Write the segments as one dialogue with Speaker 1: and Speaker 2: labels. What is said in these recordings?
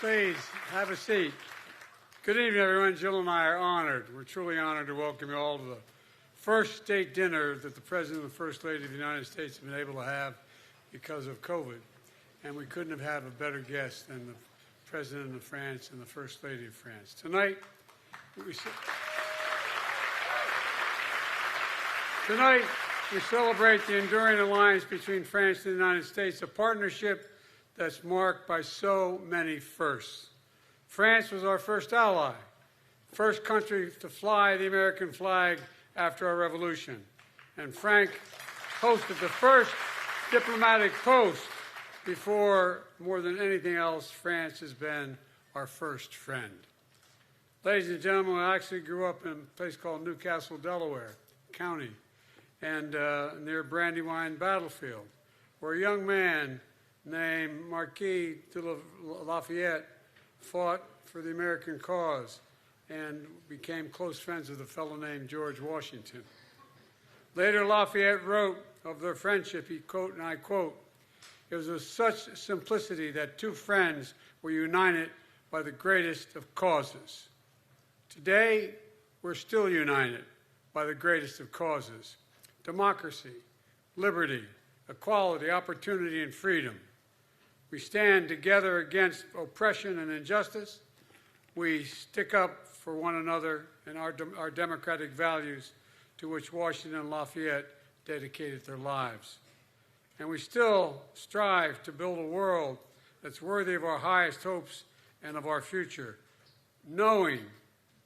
Speaker 1: Please, have a seat. Good evening, everyone. Jill and I are honored. We're truly honored to welcome you all to the first state dinner that the President and the First Lady of the United States have been able to have because of COVID. And we couldn't have had a better guest than the President of France and the First Lady of France. Tonight, we celebrate the enduring alliance between France and the United States, a partnership that's marked by so many firsts. France was our first ally, first country to fly the American flag after our revolution. And Frank hosted the first diplomatic post before, more than anything else, France has been our first friend. Ladies and gentlemen, I actually grew up in a place called Newcastle, Delaware County, and near Brandywine Battlefield, where a young man named Marquis de Lafayette fought for the American cause and became close friends with a fellow named George Washington. Later, Lafayette wrote of their friendship, he quote, and I quote, "It was with such simplicity that two friends were united by the greatest of causes." Today, we're still united by the greatest of causes: democracy, liberty, equality, opportunity, and freedom. We stand together against oppression and injustice. We stick up for one another and our democratic values to which Washington and Lafayette dedicated their lives. And we still strive to build a world that's worthy of our highest hopes and of our future, knowing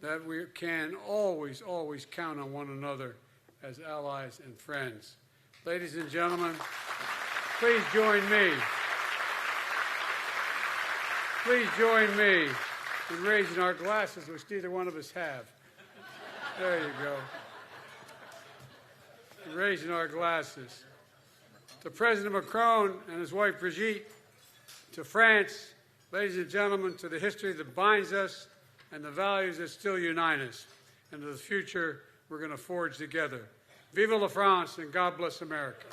Speaker 1: that we can always, always count on one another as allies and friends. Ladies and gentlemen, please join me. Please join me in raising our glasses, which neither one of us have. There you go. In raising our glasses. To President Macron and his wife Brigitte, to France, ladies and gentlemen, to the history that binds us and the values that still unite us, and to the future we're going to forge together. Vive la France, and God bless America.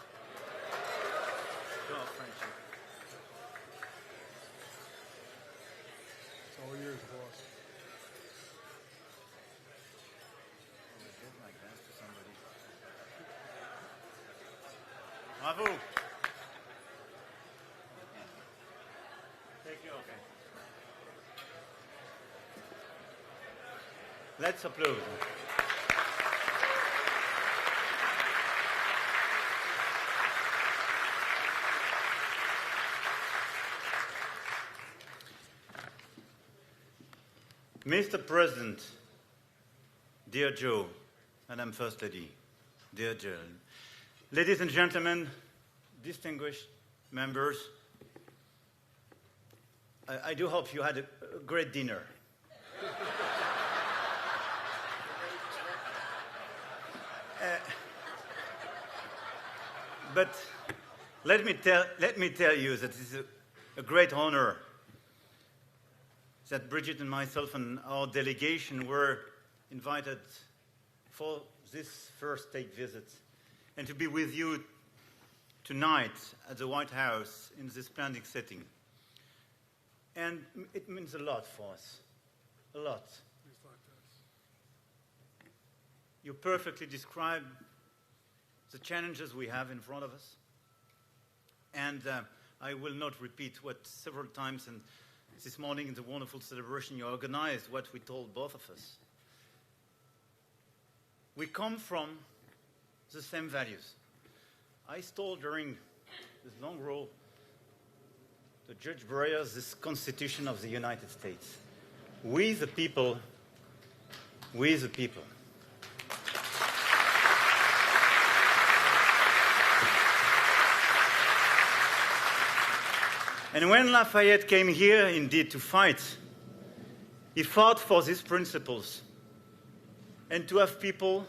Speaker 1: It's all yours, boss.
Speaker 2: Bravo. Thank you. Okay. Let's applaud. Mr. President, dear Joe, Madam First Lady, dear Jill, ladies and gentlemen, distinguished members, I do hope you had a great dinner. But let me tell you that it's a great honor that Bridget and myself and our delegation were invited for this first state visit and to be with you tonight at the White House in this splendid setting. And it means a lot for us, a lot. You perfectly describe the challenges we have in front of us. And I will not repeat what several times and this morning in the wonderful celebration you organized, what we told both of us. We come from the same values. I stole during this long row to Judge Breyer's this Constitution of the United States. We the people, we the people. And when Lafayette came here, indeed, to fight, he fought for these principles and to have people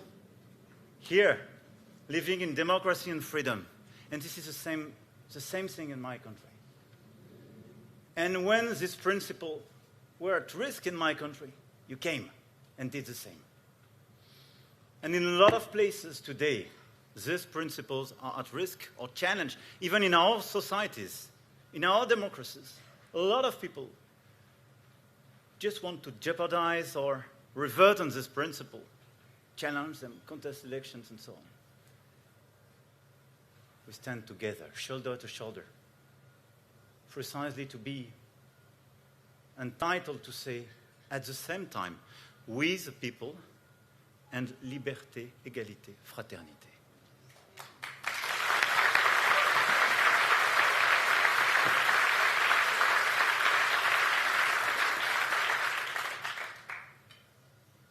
Speaker 2: here living in democracy and freedom. And this is the same thing in my country. And when these principles were at risk in my country, you came and did the same. And in a lot of places today, these principles are at risk or challenged, even in our societies. In our democracies, a lot of people just want to jeopardize or revert on this principle, challenge them, contest elections, and so on. We stand together, shoulder to shoulder, precisely to be entitled to say, at the same time, we the people, and liberté, égalité, fraternité.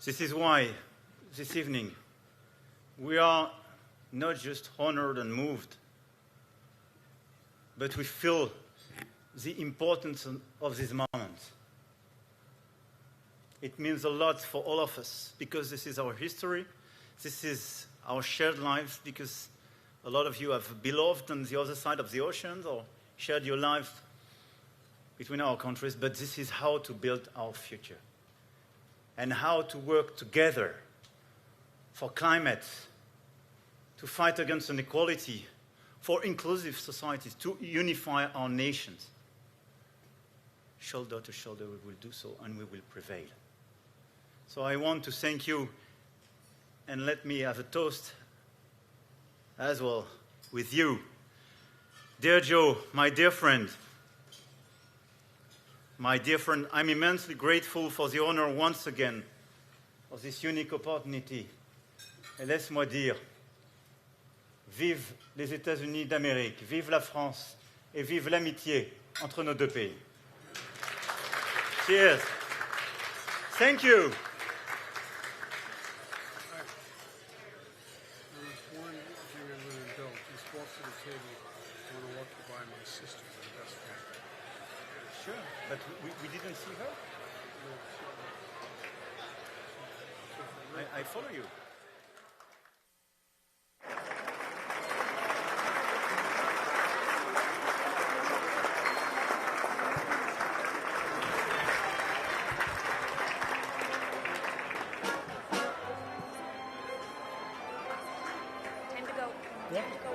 Speaker 2: This is why, this evening, we are not just honored and moved, but we feel the importance of this moment. It means a lot for all of us, because this is our history, this is our shared lives, because a lot of you have beloved on the other side of the oceans or shared your lives between our countries, but this is how to build our future and how to work together for climate, to fight against inequality, for inclusive societies, to unify our nations. Shoulder to shoulder, we will do so, and we will prevail. So I want to thank you, and let me have a toast as well with you. Dear Joe, my dear friend, I'm immensely grateful for the honor once again of this unique opportunity. Et laisse-moi dire, vive les États-Unis d'Amérique, vive la France, et vive l'amitié entre nos deux pays. Cheers. Thank you.
Speaker 1: One thing I'm going to indulge. Just walk to the table. I want to walk you by my sister, my best friend.
Speaker 2: Sure, but we didn't see her. I follow you.
Speaker 3: Time to go.
Speaker 2: Yeah.
Speaker 3: Time to go.